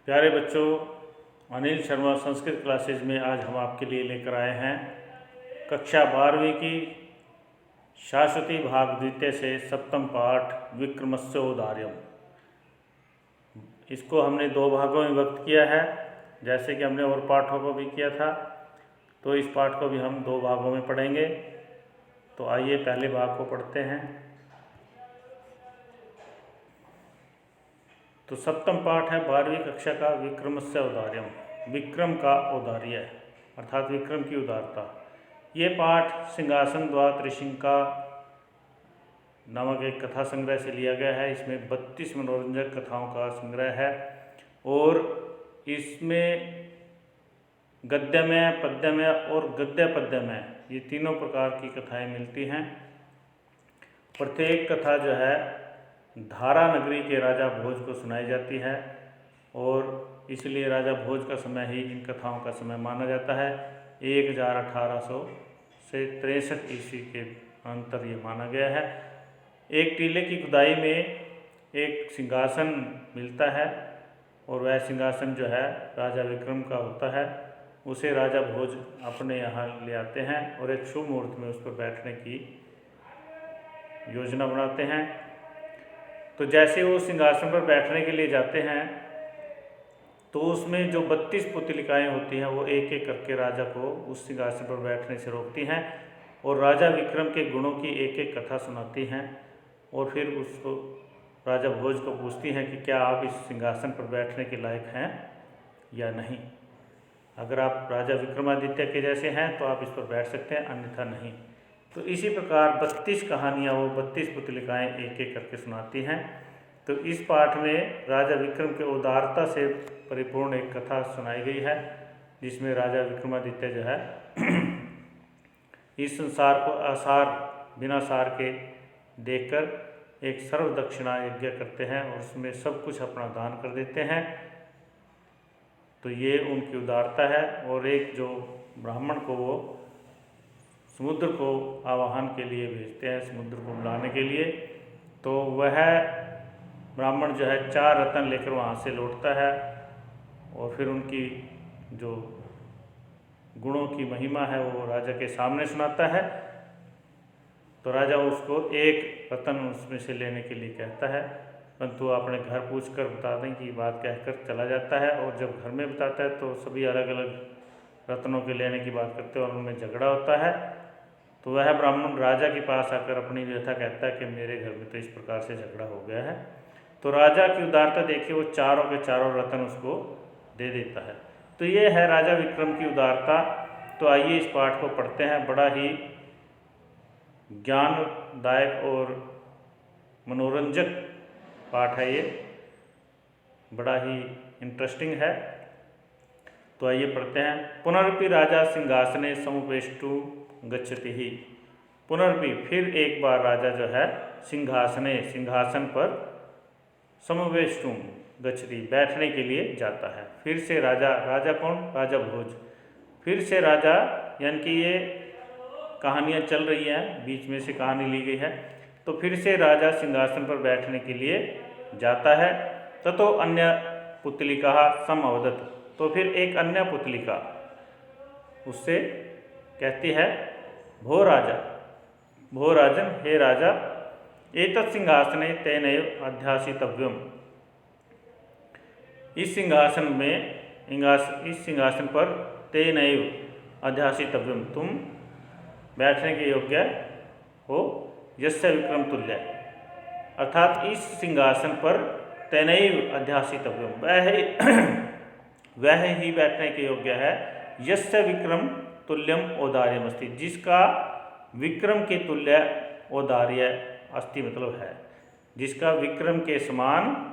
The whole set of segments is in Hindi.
प्यारे बच्चों, अनिल शर्मा संस्कृत क्लासेज में आज हम आपके लिए लेकर आए हैं कक्षा 12वीं की शाश्वती भाग द्वितीय से सप्तम पाठ विक्रमस्योदार्यम। इसको हमने 2 भागों में विभक्त किया है, जैसे कि हमने और पाठों को भी किया था। तो इस पाठ को भी हम 2 भागों में पढ़ेंगे। तो आइए पहले भाग को पढ़ते हैं। तो सप्तम पाठ है 12वीं कक्षा का विक्रमस्य औदार्यम, विक्रम का औदार्य अर्थात विक्रम की उदारता। ये पाठ सिंहासन द्वार त्रिशंका नामक एक कथा संग्रह से लिया गया है। इसमें 32 मनोरंजक कथाओं का संग्रह है और इसमें गद्यमय, पद्यमय और गद्य पद्यमय ये तीनों प्रकार की कथाएं मिलती हैं। प्रत्येक कथा जो है धारा नगरी के राजा भोज को सुनाई जाती है और इसलिए राजा भोज का समय ही इन कथाओं का समय माना जाता है। 1800 से 63 ईस्वी के अंतर ये माना गया है। एक टीले की खुदाई में एक सिंहासन मिलता है और वह सिंहासन जो है राजा विक्रम का होता है। उसे राजा भोज अपने यहाँ ले आते हैं और एक शुभ मुहूर्त में उस पर बैठने की योजना बनाते हैं। तो जैसे वो सिंहासन पर बैठने के लिए जाते हैं तो उसमें जो 32 पुतलिकाएँ होती हैं वो एक एक करके राजा को उस सिंहासन पर बैठने से रोकती हैं और राजा विक्रम के गुणों की एक एक कथा सुनाती हैं और फिर उसको राजा भोज को पूछती हैं कि क्या आप इस सिंहासन पर बैठने के लायक हैं या नहीं। अगर आप राजा विक्रमादित्य के जैसे हैं तो आप इस पर बैठ सकते हैं, अन्यथा नहीं। तो इसी प्रकार 32 कहानियाँ वो 32 पुतलिकाएँ एक एक करके सुनाती हैं। तो इस पाठ में राजा विक्रम के उदारता से परिपूर्ण एक कथा सुनाई गई है, जिसमें राजा विक्रमादित्य जो है इस संसार को आसार बिना सार के देखकर एक सर्व दक्षिणा यज्ञ करते हैं और उसमें सब कुछ अपना दान कर देते हैं। तो ये उनकी उदारता है। और एक जो ब्राह्मण को वो समुद्र को आवाहन के लिए भेजते हैं, समुद्र को बुलाने के लिए, तो वह ब्राह्मण जो है 4 रत्न लेकर वहाँ से लौटता है और फिर उनकी जो गुणों की महिमा है वो राजा के सामने सुनाता है। तो राजा उसको एक रत्न उसमें से लेने के लिए कहता है, परंतु अपने घर पूछ कर बता दें कि बात कहकर चला जाता है। और जब घर में बताता है तो सभी अलग अलग रत्नों के लेने की बात करते हैं और उनमें झगड़ा होता है। तो वह ब्राह्मण राजा के पास आकर अपनी व्यथा कहता है कि मेरे घर में तो इस प्रकार से झगड़ा हो गया है। तो राजा की उदारता देखिए, वो चारों के चारों रत्न उसको दे देता है। तो ये है राजा विक्रम की उदारता। तो आइए इस पाठ को पढ़ते हैं। बड़ा ही ज्ञानदायक और मनोरंजक पाठ है, ये बड़ा ही इंटरेस्टिंग है। तो आइए पढ़ते हैं। पुनरपि राजा सिंहासने समुपेष्टु गच्छति ही। पुनरपि फिर एक बार राजा जो है सिंहासन पर समुपेष्टु गच्छति बैठने के लिए जाता है। फिर से राजा कौन? राजा भोज। फिर से राजा, यानी कि ये कहानियाँ चल रही हैं, बीच में से कहानी ली गई है। तो फिर से राजा सिंहासन पर बैठने के लिए जाता है। ततो अन्य पुतलिका समअवदत्। तो फिर एक अन्य पुतलिका उससे कहती है, भो राजन, हे राजा, एतत् सिंहासने तेनैव अध्यासितव्यम्। इस सिंहासन पर तेनैव अध्यासितव्यम्, तुम बैठने के योग्य हो, यस्य विक्रम तुल्य। अर्थात इस सिंहासन पर तेनैव अध्यासितव्यम्, वह ही बैठने के योग्य है, यस्य विक्रम तुल्यम औदार्यम अस्ति, जिसका विक्रम के तुल्य औदार्य अस्ति मतलब है, जिसका विक्रम के समान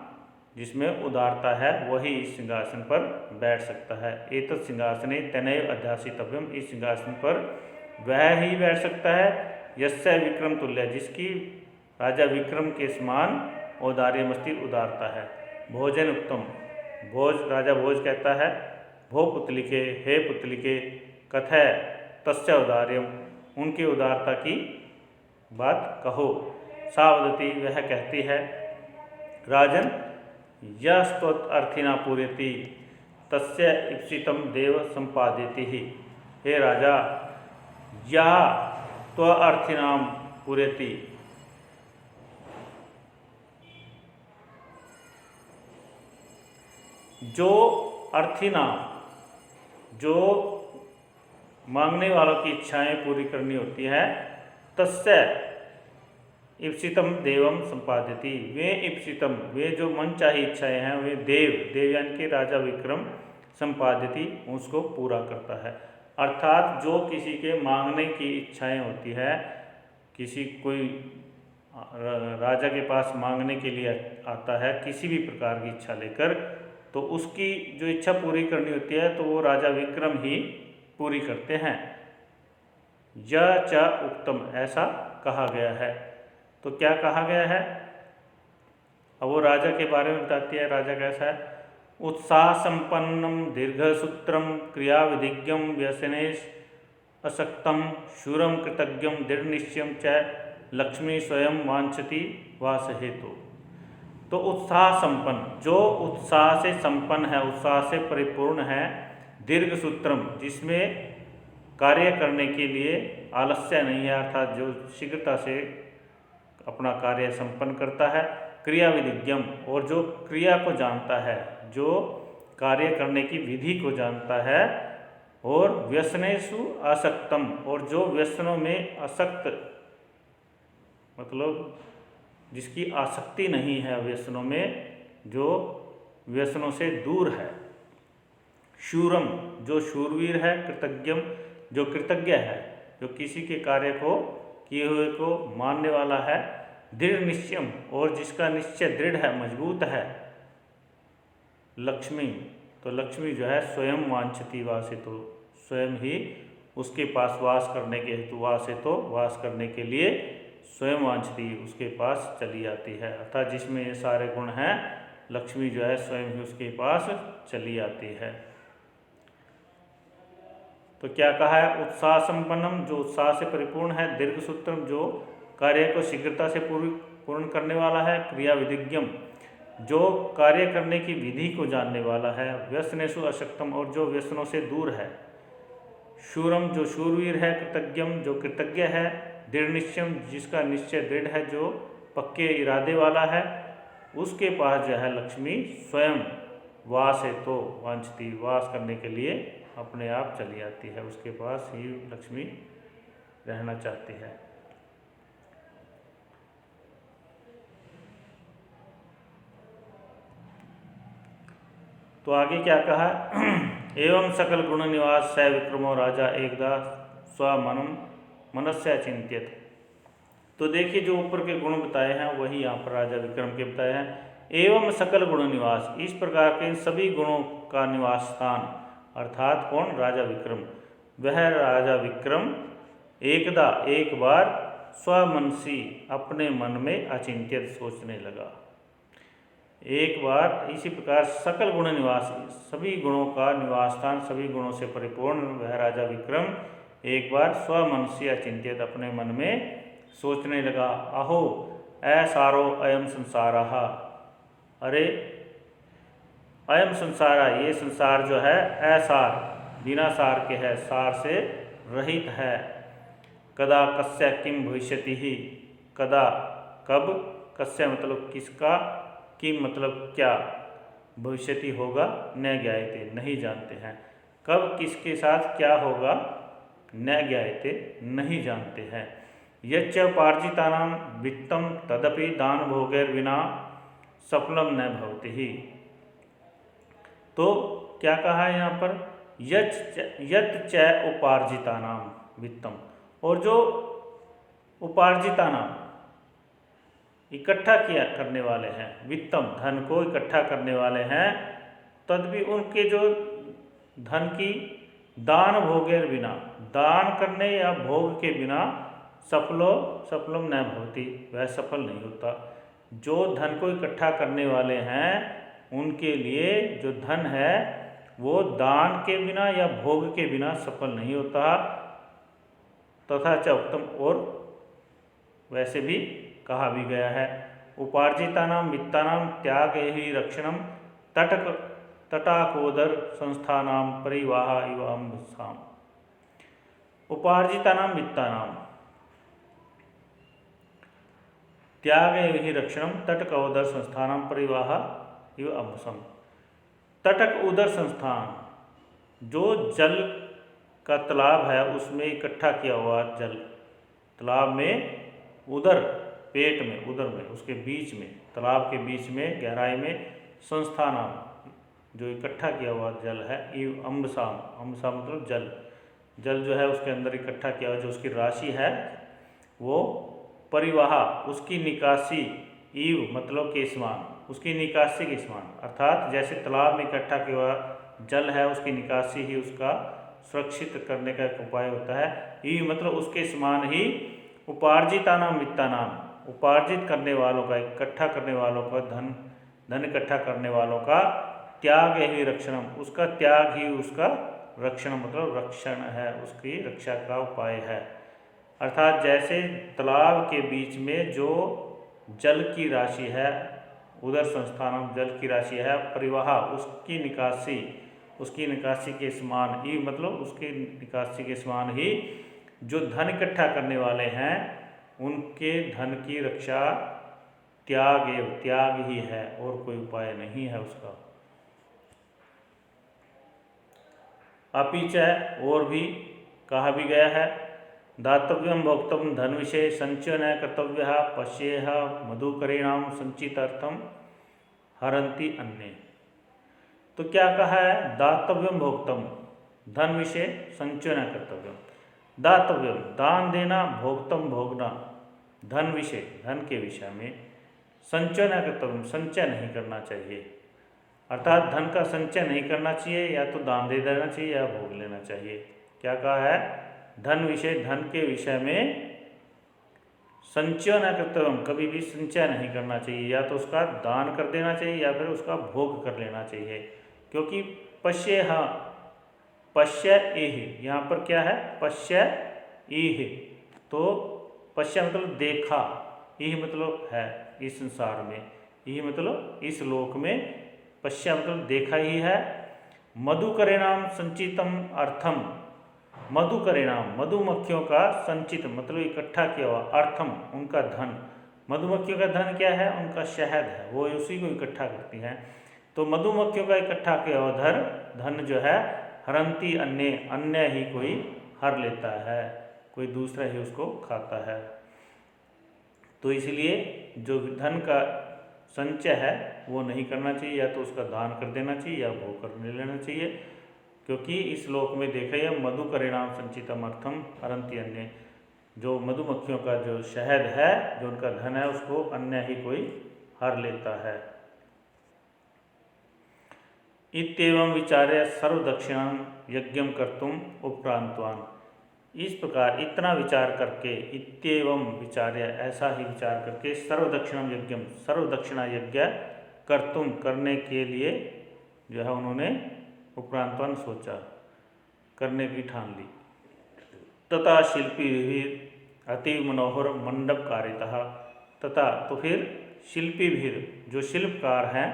जिसमें उदारता है वही इस सिंहासन पर बैठ सकता है। एतत् सिंहासने तेनैव अध्यासितव्यम्, इस सिंहासन पर वह ही बैठ सकता है, यस्य विक्रम तुल्य, जिसकी राजा विक्रम के समान औदार्यमस्ति उदारता है। भोजन उत्तम, राजा भोज कहता है, भो पुतलिके, हे पुतलिके, कथय तस्य औदार्यम, उनकी उदारता की बात कहो। सावधति, वह कहती है, राजन, यस्त्वर्थीना पूर्यति तस्य ईप्सितं देव संपादयति ही। हे राजा, यह त्वर्थीनां पूर्यति, जो अर्थीनाम, जो मांगने वालों की इच्छाएं पूरी करनी होती है, तस्य ईप्सितम देवम संपादयति, वे ईप्सितम, वे जो मनचाही इच्छाएं हैं, वे देव यानी कि राजा विक्रम संपादयति, उसको पूरा करता है। अर्थात जो किसी के मांगने की इच्छाएं होती है, किसी कोई राजा के पास मांगने के लिए आता है किसी भी प्रकार की इच्छा लेकर, तो उसकी जो इच्छा पूरी करनी होती है तो वो राजा विक्रम ही पूरी करते हैं। यह च उक्तम, ऐसा कहा गया है। तो क्या कहा गया है? अब वो राजा के बारे में बताती है। राजा कैसा है? उत्साह संपन्नम दीर्घसूत्रम क्रिया विधिज्ञम व्यसनेश असक्तम शूरम कृतज्ञम दृढ़ निश्चयम च लक्ष्मी स्वयं वांछति वास हेतु। तो उत्साह संपन्न, जो उत्साह से संपन्न है, उत्साह से परिपूर्ण है, दीर्घ सूत्रम, जिसमें कार्य करने के लिए आलस्य नहीं है, अर्थात जो शीघ्रता से अपना कार्य संपन्न करता है, क्रिया विधिज्ञम, और जो क्रिया को जानता है, जो कार्य करने की विधि को जानता है, और व्यसनेषु आसक्तम, और जो व्यसनों में आसक्त, मतलब जिसकी आसक्ति नहीं है व्यसनों में, जो व्यसनों से दूर है। शूरम, जो शूरवीर है। कृतज्ञम, जो कृतज्ञ है, जो किसी के कार्य को, किए हुए को मानने वाला है। दृढ़ निश्चयम, और जिसका निश्चय दृढ़ है, मजबूत है। लक्ष्मी, तो लक्ष्मी जो है स्वयं वांछति वासितो, स्वयं ही उसके पास वास करने के हेतु, वासितो, वास करने के लिए स्वयं वांछती, उसके पास चली आती है। अर्थात जिसमें ये सारे गुण हैं, लक्ष्मी जो है स्वयं ही उसके पास चली आती है। तो क्या कहा है? उत्साह संपन्नम, जो उत्साह से परिपूर्ण है। दीर्घ सूत्रम, जो कार्य को शीघ्रता से पूर्ण करने वाला है। क्रिया विधिज्ञम, जो कार्य करने की विधि को जानने वाला है। व्यसनेषु अशक्तम, और जो व्यसनों से दूर है। शूरम, जो शूरवीर है। कृतज्ञम, जो कृतज्ञ है। दृढ़ निश्चयम, जिसका निश्चय दृढ़ है, जो पक्के इरादे वाला है, उसके पास जो है लक्ष्मी स्वयं वास है तो वांछती, वास करने के लिए अपने आप चली आती है, उसके पास ही लक्ष्मी रहना चाहती है। तो आगे क्या कहा? एवं सकल गुण निवास स विक्रमो राजा एकदा स्वमनम मनस्य चिंतित। तो देखिए, जो ऊपर के गुण बताए हैं वही यहाँ पर राजा विक्रम के बताए हैं। एवं सकल गुण निवास, इस प्रकार के इन सभी गुणों का निवास स्थान, अर्थात कौन? राजा विक्रम। वह राजा विक्रम एकदा, एक बार, स्वमनसी, अपने मन में अचिंत्यत, सोचने लगा। एक बार इसी प्रकार सकल गुण निवास, सभी गुणों का निवास स्थान, सभी गुणों से परिपूर्ण वह राजा विक्रम एक बार स्वमनसी अचिंत्यत, अपने मन में सोचने लगा। अहो असारो अयम संसारः, अरे अयम संसारा, ये संसार जो है, असार, बिना सार के है, सार से रहित है। कदा कस्य किम भविष्यति ही, कदा, कब, कस्य मतलब किसका, किम मतलब क्या, भविष्यति होगा, न ज्ञायते, नहीं जानते हैं। कब किसके साथ क्या होगा, न ज्ञायते, नहीं जानते हैं। यच्च पार्जितानां वित्तम तदपि दान भोगैर विना सफलम न भवति ही। तो क्या कहा है यहाँ पर? यत् च उपार्जितानां वित्तम, और जो उपार्जितानां, इकट्ठा किया करने वाले हैं, वित्तम, धन को इकट्ठा करने वाले हैं, तद भी, उनके जो धन की, दान भोगेर बिना, दान करने या भोग के बिना, सफलम न भवति, वह सफल नहीं होता। जो धन को इकट्ठा करने वाले हैं उनके लिए जो धन है वो दान के बिना या भोग के बिना सफल नहीं होता। तथा च उत्तम, और वैसे भी कहा भी गया है। उपार्जितानां वित्तानां त्यागे हि रक्षणं तटाकोदर संस्थानां परिवाह इव अम्बसाम्। उपार्जितानां वित्तानां त्यागे हि रक्षणं तटक उदर संस्थानां परिवाह इव अम्बसम्। तटक उदर संस्थान, जो जल का तालाब है उसमें इकट्ठा किया हुआ जल, तालाब में उदर, पेट में, उदर में, उसके बीच में, तालाब के बीच में गहराई में संस्थान, जो इकट्ठा किया हुआ जल है, इव अम्बसाम, अम्बसाम मतलब जल, जल जो है उसके अंदर इकट्ठा किया हुआ जो उसकी राशि है वो परिवाह, उसकी निकासी, ईव मतलब के समान, उसकी निकासी के समान, अर्थात जैसे तालाब में इकट्ठा किया हुआ जल है उसकी निकासी ही उसका सुरक्षित करने का एक उपाय होता है। ईव मतलब उसके समान ही उपार्जितानाम वित्तानाम, उपार्जित करने वालों का, इकट्ठा करने वालों का, धन इकट्ठा करने वालों का त्याग ही रक्षणम, उसका त्याग ही उसका रक्षण मतलब रक्षण है, उसकी रक्षा का उपाय है। अर्थात जैसे तालाब के बीच में जो जल की राशि है, उदर संस्थानम जल की राशि है, परिवाह उसकी निकासी के समान ही, मतलब उसकी निकासी के समान ही जो धन इकट्ठा करने वाले हैं उनके धन की रक्षा त्याग ही है और कोई उपाय नहीं है उसका। अपिच और भी कहा भी गया है, दातव्यम भोक्तम धन विषय संचय न कर्तव्य पश्येह मधुकरीणाम संचितार्थम हरंती अन्य। तो क्या कहा है, दातव्यम भोक्तम, धन विषय संचय न कर्तव्यम, दातव्यम दान देना, भोक्तम भोगना, धन विषय धन के विषय में, संचय न कर्तव्यम संचय नहीं करना चाहिए, अर्थात धन का संचय नहीं करना चाहिए, या तो दान दे देना चाहिए या भोग लेना चाहिए। क्या कहा है, धन विषय धन के विषय में संचय न कर्तव्यम, कभी भी संचय नहीं करना चाहिए, या तो उसका दान कर देना चाहिए या फिर उसका भोग कर लेना चाहिए। क्योंकि पश्य एह, यहाँ पर क्या है, पश्य एह, तो पश्य मतलब देखा, यह मतलब है इस संसार में, यह मतलब इस लोक में, पश्य मतलब देखा ही है। मधुकरेणाम संचितम अर्थम, मधुकरेणाम मधुमक्खियों का संचित मतलब इकट्ठा किया हुआ, अर्थम उनका धन, मधुमक्खियों का धन क्या है, उनका शहद है, वो उसी को इकट्ठा करती हैं। तो मधुमक्खियों का इकट्ठा किया हुआ धन जो है, हरंती अन्य ही कोई हर लेता है, कोई दूसरा ही उसको खाता है। तो इसलिए जो धन का संचय है वो नहीं करना चाहिए, या तो उसका दान कर देना चाहिए या भोग कर लेना चाहिए। क्योंकि इस श्लोक में देख रहे हैं मधुकरेणाम संचितम अर्थम हरंती अन्य, जो मधुमक्खियों का जो शहद है, जो उनका धन है, उसको अन्य ही कोई हर लेता है। इत्येवं विचार्य सर्वदक्षिणां यज्ञं कर्तुम उपक्रांतवान। इस प्रकार इतना विचार करके, इत्येवं विचार्य ऐसा ही विचार करके, सर्वदक्षिणां यज्ञम सर्वदक्षिणा यज्ञ कर्तुम करने के लिए जो है उन्होंने उपक्रांतवान सोचा, करने की ठान ली। तथा शिल्पी भी अति मनोहर मंडप कारितः, तथा तो फिर शिल्पी भी जो शिल्पकार हैं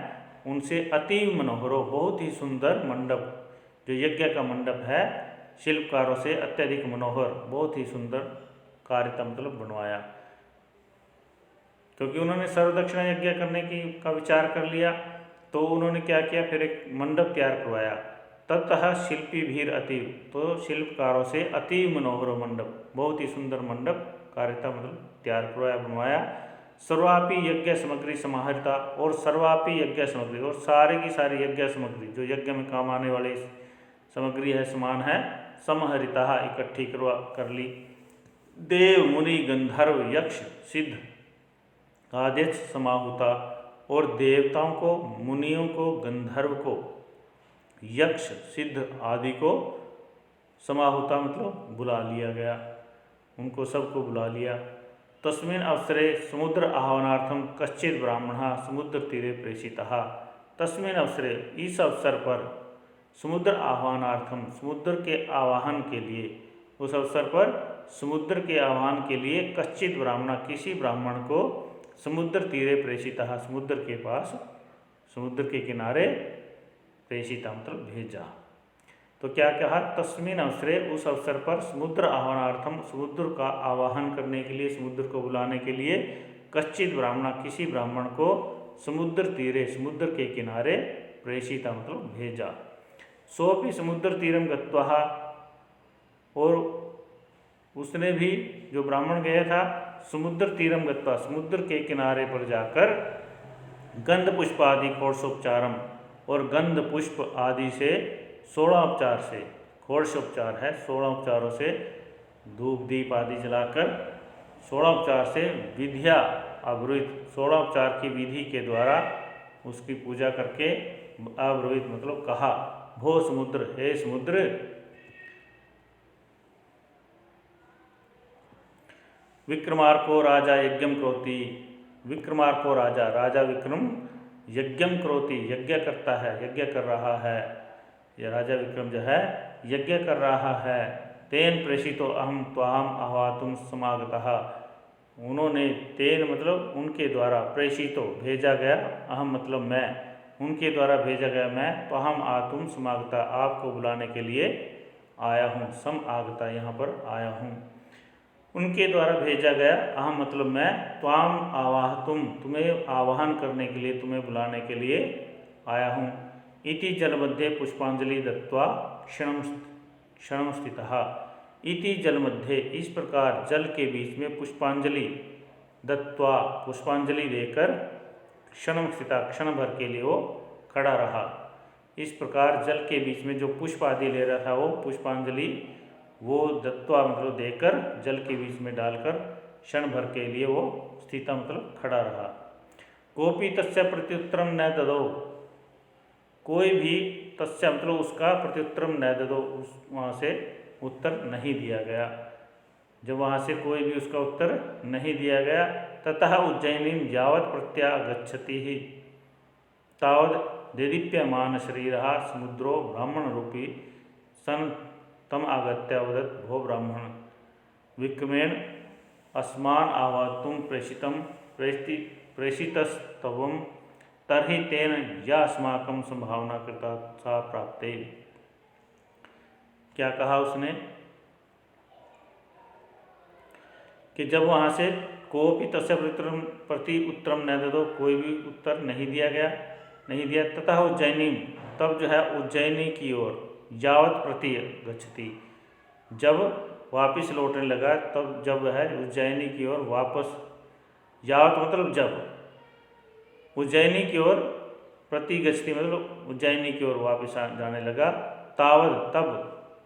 उनसे अति मनोहर बहुत ही सुंदर मंडप, जो यज्ञ का मंडप है, शिल्पकारों से अत्यधिक मनोहर बहुत ही सुंदर कारिता मतलब बनवाया। क्योंकि उन्होंने सर्वदक्षिणा यज्ञ करने का विचार कर लिया, तो उन्होंने क्या किया, फिर एक मंडप तैयार करवाया। ततः शिल्पी भीर अति, तो शिल्पकारों से अति मनोहर मंडप, बहुत ही सुंदर मंडप कारिता मतलब तैयार करवाया, बनवाया। सर्वापि यज्ञ सामग्री समाहरिता, और सर्वापि यज्ञ सामग्री, और सारे की सारी यज्ञ सामग्री जो यज्ञ में काम आने वाली सामग्री है, समान है, समाहरिता इकट्ठी कर ली। देव मुनि गंधर्व यक्ष सिद्ध आदित्य समाहुता, और देवताओं को, मुनियों को, गंधर्व को, यक्ष सिद्ध आदि को समाहुता मतलब बुला लिया गया, उनको सबको बुला लिया। तस्मिन् अवसरे समुद्र आह्वानार्थम कश्चित् ब्राह्मणः समुद्र तीरे प्रेषितः। तस्मिन् अवसरे इस अवसर पर, समुद्र आह्वानार्थम समुद्र के आवाहन के लिए, उस अवसर पर समुद्र के आह्वान के लिए कश्चित् ब्राह्मण किसी ब्राह्मण को समुद्र तीरे प्रेषितः, समुद्र के पास, समुद्र के किनारे प्रेषिता मतलब भेजा। तो क्या कहा, तस्मिन अवसरे उस अवसर पर समुद्र आह्वानार्थम, समुद्र का आवाहन करने के लिए, समुद्र को बुलाने के लिए, कश्चित ब्राह्मण, किसी ब्राह्मण को समुद्र तीरे, समुद्र के किनारे प्रेषिता मतलब भेजा। सोपि समुद्र तीरम गत्वा, और उसने भी, जो ब्राह्मण गया था, समुद्र तीरम गत्वा, समुद्र के किनारे पर जाकर, गंध पुष्प आदि षोडशोपचारम, और गंध पुष्प आदि से 16 उपचार से, षोडशोपचार है, 16 उपचारों से धूप दीप आदि जलाकर 16 उपचार से विधिया अब्रुवित, 16 उपचार की विधि के द्वारा उसकी पूजा करके, अब्रुवित मतलब कहा, भो समुद्र, हे समुद्र, विक्रमार्को राजा यज्ञम करोति, विक्रमार्को राजा, राजा विक्रम यज्ञम करोति, यज्ञ करता है, यज्ञ कर रहा है, यह राजा विक्रम जो है यज्ञ कर रहा है। तेन प्रेषितो अहम त्वाम आह्वातुम समागतः, उन्होंने, तेन मतलब उनके द्वारा, प्रेषितो भेजा गया, अहम मतलब मैं, उनके द्वारा भेजा गया मैं, त्वाम आतुम समागता, आपको बुलाने के लिए आया हूँ, सम आगता यहाँ पर आया हूँ, उनके द्वारा भेजा गया, अहम मतलब मैं, त्वाम आवाहतुम, तुम्हें आवाहन करने के लिए, तुम्हें बुलाने के लिए आया हूँ। इति जलमध्ये पुष्पांजलि दत्वा क्षणम स्थितः, इति जलमध्ये, इस प्रकार जल के बीच में पुष्पांजलि दत्वा, पुष्पांजलि देकर, क्षणम स्थिता, क्षण भर के लिए वो खड़ा रहा। इस प्रकार जल के बीच में जो पुष्प आदि ले रहा था, वो पुष्पांजलि वो दत्वा मतलब देकर, जल के बीच में डालकर क्षण भर के लिए वो स्थिता मतलब खड़ा रहा। कोपी तस्य प्रत्युत्तरम न ददो, कोई भी, तस्य मतलब उसका, प्रत्युत्तरम न ददो, उस वहाँ से उत्तर नहीं दिया गया, जब वहाँ से कोई भी उसका उत्तर नहीं दिया गया। ततः उज्जयिनीं यावत् प्रत्यागच्छति ही तावत् देदीप्यमान शरीरः समुद्रो ब्राह्मण रूपी सन तम आगत्य वदत्, भो ब्राह्मण, विक्रमेण अस्मान् आह्वातुं प्रेषितस्तवं, तर्हि तेन या अस्माकं संभावना कृता सा प्राप्ते। क्या कहा उसने कि जब वहाँ से कोपी तस्य प्रति उत्तरम न ददो, कोई भी उत्तर नहीं दिया गया, नहीं दिया। ततः उज्जयिनी, तब जो है उज्जयिनी की ओर, यावत प्रति गच्छति, जब वापस लौटने लगा, तब जब है उज्जयिनी की ओर वापस, यावत मतलब जब, उज्जयिनी की ओर, प्रति गच्छति मतलब उज्जयिनी की ओर वापस जाने लगा, तावत तब,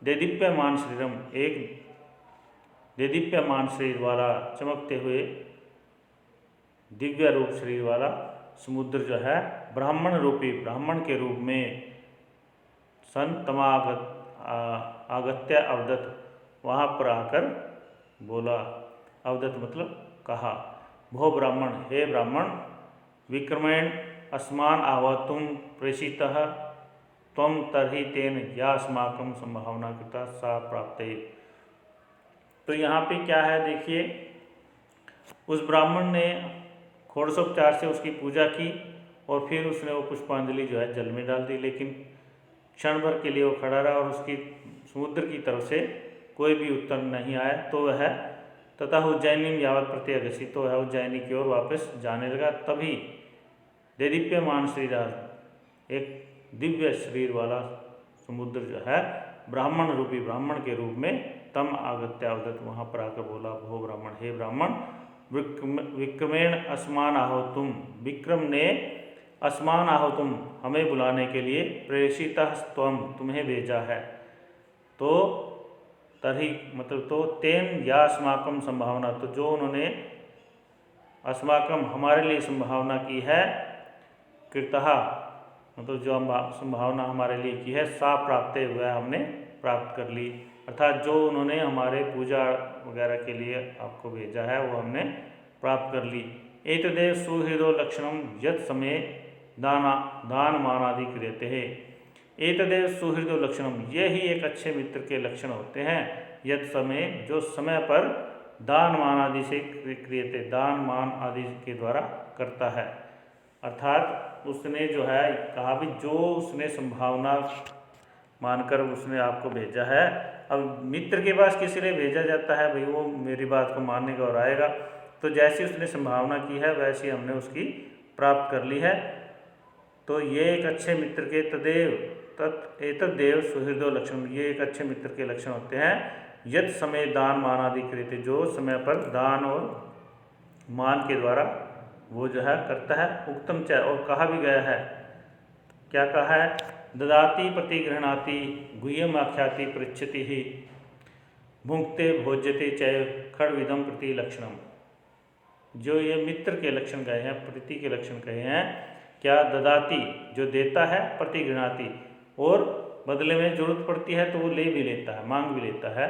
देदीप्यमान शरीरम, एक देदीप्यमान शरीर वाला, चमकते हुए दिव्य रूप शरीर वाला समुद्र जो है, ब्राह्मण रूपी, ब्राह्मण के रूप में, सन तमागत आगत्य अवदत, वहाँ पर आकर बोला, अवदत मतलब कहा, भो ब्राह्मण, हे ब्राह्मण, विक्रमेण अस्मान आह्वातुं प्रेषितः त्वं तर्हि तेन या अस्माकं संभावना कृता सा प्राप्ते। तो यहाँ पे क्या है देखिए, उस ब्राह्मण ने षोडशोपचार से उसकी पूजा की, और फिर उसने वो पुष्पांजलि जो है जल में डाल दी, लेकिन क्षण भर के लिए वो खड़ा रहा और उसकी समुद्र की तरफ से कोई भी उत्तर नहीं आया। तो वह तथा उज्जयिनी यावत प्रत्यगसी, तो वह उज्जयिनी की ओर वापस जाने लगा। तभी देदीप्यमान शरीर, एक दिव्य शरीर वाला समुद्र जो है, ब्राह्मण रूपी, ब्राह्मण के रूप में, तम आगत्यावदत, वहाँ पर आकर बोला, भो ब्राह्मण, हे ब्राह्मण, विक्रमेण अस्मान आहोतुम, विक्रम ने अस्मान आहोतुम, हमें बुलाने के लिए, प्रेषितः त्वं, तुम्हें भेजा है। तो तभी मतलब, तो तेन या अस्माकम संभावना, तो जो उन्होंने अस्माकम हमारे लिए संभावना की है, कृतः मतलब जो संभावना हमारे लिए की है, सा प्राप्त हुआ, हमने प्राप्त कर ली, अर्थात जो उन्होंने हमारे पूजा वगैरह के लिए आपको भेजा है वो हमने प्राप्त कर ली। एतदेव सुहृदो लक्षणम यत समय दान मानादि क्रियते हैं। एतदेव सुहृदो लक्षणम, ये ही एक अच्छे मित्र के लक्षण होते हैं। यत समय, जो समय पर दान मान आदि से क्रियते, दान मान आदि के द्वारा करता है। अर्थात उसने जो है कहा भी जो उसने संभावना मानकर उसने आपको भेजा है, अब मित्र के पास किसी ने भेजा जाता है भाई वो मेरी बात को मानने का और आएगा, तो जैसी उसने संभावना की है वैसी हमने उसकी प्राप्त कर ली है। तो ये एक अच्छे मित्र के एतद्देव सुहृदो लक्षण, ये एक अच्छे मित्र के लक्षण होते हैं। यद समय दान मान आदि कृत्य, जो समय पर दान और मान के द्वारा वो जो है करता है। उक्तम च, और कहा भी गया है, क्या कहा है, ददाति प्रतिगृहणाति गुह्यम आख्याति पृच्छति ही भुंक्ते भोज्यते चैव खड्विदम प्रति लक्षणम। जो ये मित्र के लक्षण कहे हैं, प्रीति के लक्षण कहे हैं, क्या, ददाति जो देता है, प्रतिगृहणाति और बदले में जरूरत पड़ती है तो वो ले भी लेता है, मांग भी लेता है,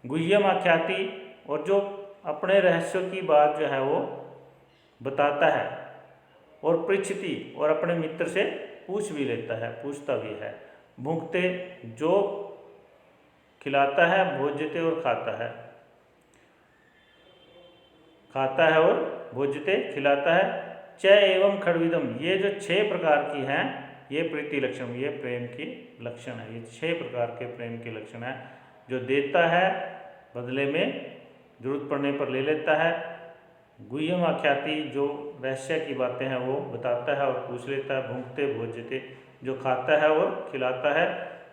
गुह्यम आख्याति और जो अपने रहस्यों की बात जो है वो बताता है, और पृच्छति और अपने मित्र से पूछ भी लेता है, पूछता भी है, भुंक्ते जो खिलाता है, भोज्यते और खाता है, खाता है और भोज्यते खिलाता है, च एवं खड्विदम, ये जो 6 प्रकार की हैं ये प्रीति लक्षण, ये प्रेम की लक्षण है। ये 6 प्रकार के प्रेम के लक्षण है, जो देता है बदले में जरूरत पड़ने पर ले लेता है, गुह्यम आख्याति जो रहस्य की बातें हैं वो बताता है और पूछ लेता है, भुंक्ते भोज्यते जो खाता है और खिलाता है।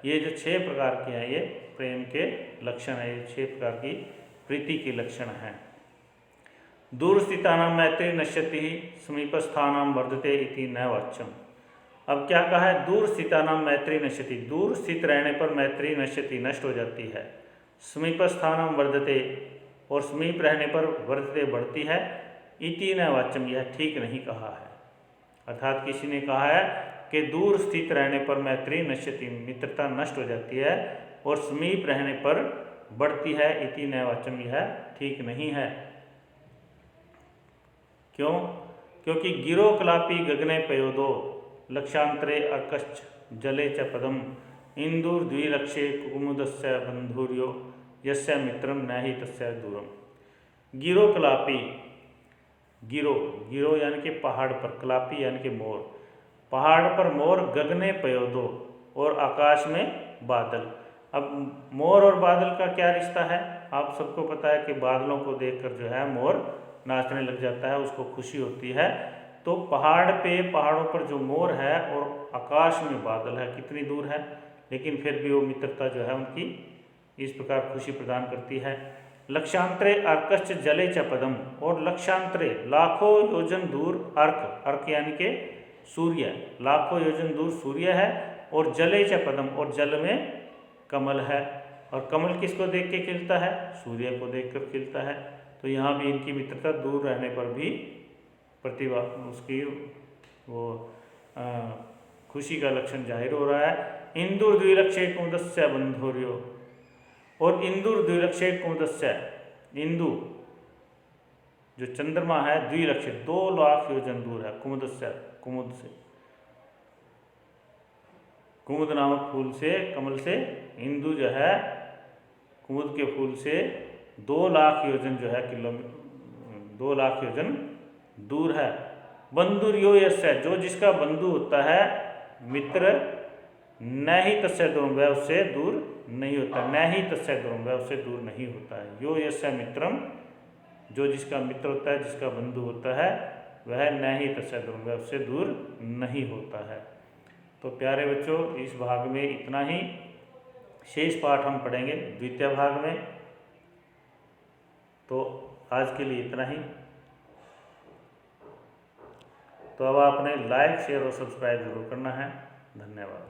ये जो 6 प्रकार के हैं ये प्रेम के लक्षण है, ये 6 प्रकार की प्रीति के लक्षण हैं। दूरस्थितानां मैत्री नश्यति समीपस्थानां वर्धते इति न वाच्यम। अब क्या कहा है, दूरस्थितानां मैत्री नश्यति, दूर स्थित रहने पर मैत्री नश्यति नष्ट हो जाती है, समीपस्थानां वर्धते और समीप रहने पर वर्धते बढ़ती है, इति न वाच्यम यह ठीक नहीं कहा है। अर्थात किसी ने कहा है कि दूर स्थित रहने पर मैत्री नश्यति, मित्रता नष्ट हो जाती है, और समीप रहने पर बढ़ती है, इति न वाच्यम यह ठीक नहीं है। क्यों? क्योंकि गिरो कलापी गगने पयोदो लक्षांतरे अर्कश्च जले च पदम इंदुर द्विलक्षे कुमुदस्य बंधुर्यो यस्य मित्रम न ही तस्य दूरम। गिरो कलापी, गिरो गिरो यानी कि पहाड़ पर, कलापी यानी कि मोर, पहाड़ पर मोर, गगने पयोदो और आकाश में बादल। अब मोर और बादल का क्या रिश्ता है, आप सबको पता है कि बादलों को देखकर जो है मोर नाचने लग जाता है, उसको खुशी होती है। तो पहाड़ पे, पहाड़ों पर जो मोर है और आकाश में बादल है, कितनी दूर है, लेकिन फिर भी वो मित्रता जो है उनकी इस प्रकार खुशी प्रदान करती है। लक्षांतरे अर्कश्च जले च पदम, और लक्षांतरे लाखों योजन दूर अर्क, अर्क यानी कि सूर्य, लाखों योजन दूर सूर्य है, और जले च पदम और जल में कमल है, और कमल किसको देख के खिलता है, सूर्य को देखकर खिलता है। तो यहाँ भी इनकी मित्रता दूर रहने पर भी प्रतिभा उसकी वो खुशी का लक्षण जाहिर हो रहा है। इंदुर द्विलक्षे कुमुदस्य बंधुर्यो, और इंदुर द्विलक्षे कुमुदस्य, इंदु जो चंद्रमा है, द्विलक्षे 2 लाख योजन दूर है, कुमुदस्य कुमुद से, कुमुद नामक फूल से, कमल से, इंदु जो है कुमुद के फूल से 2 लाख योजन जो है किलोमीटर, 2 लाख योजन दूर है। बंधुर्यो यस्य, जो जिसका बंधु होता है, मित्र, न ही तस्य दूरम, वह उससे दूर नहीं होता, न ही तस्य दूरम, वह उससे दूर नहीं होता है। यो यस्य मित्रम, जो जिसका मित्र होता है, जिसका बंधु होता है, वह न ही तस्य दूरम, वह उससे दूर नहीं होता है। तो प्यारे बच्चों, इस भाग में इतना ही, शेष पाठ हम पढ़ेंगे द्वितीय भाग में। तो आज के लिए इतना ही। तो अब आपने लाइक, शेयर और सब्सक्राइब जरूर करना है। धन्यवाद।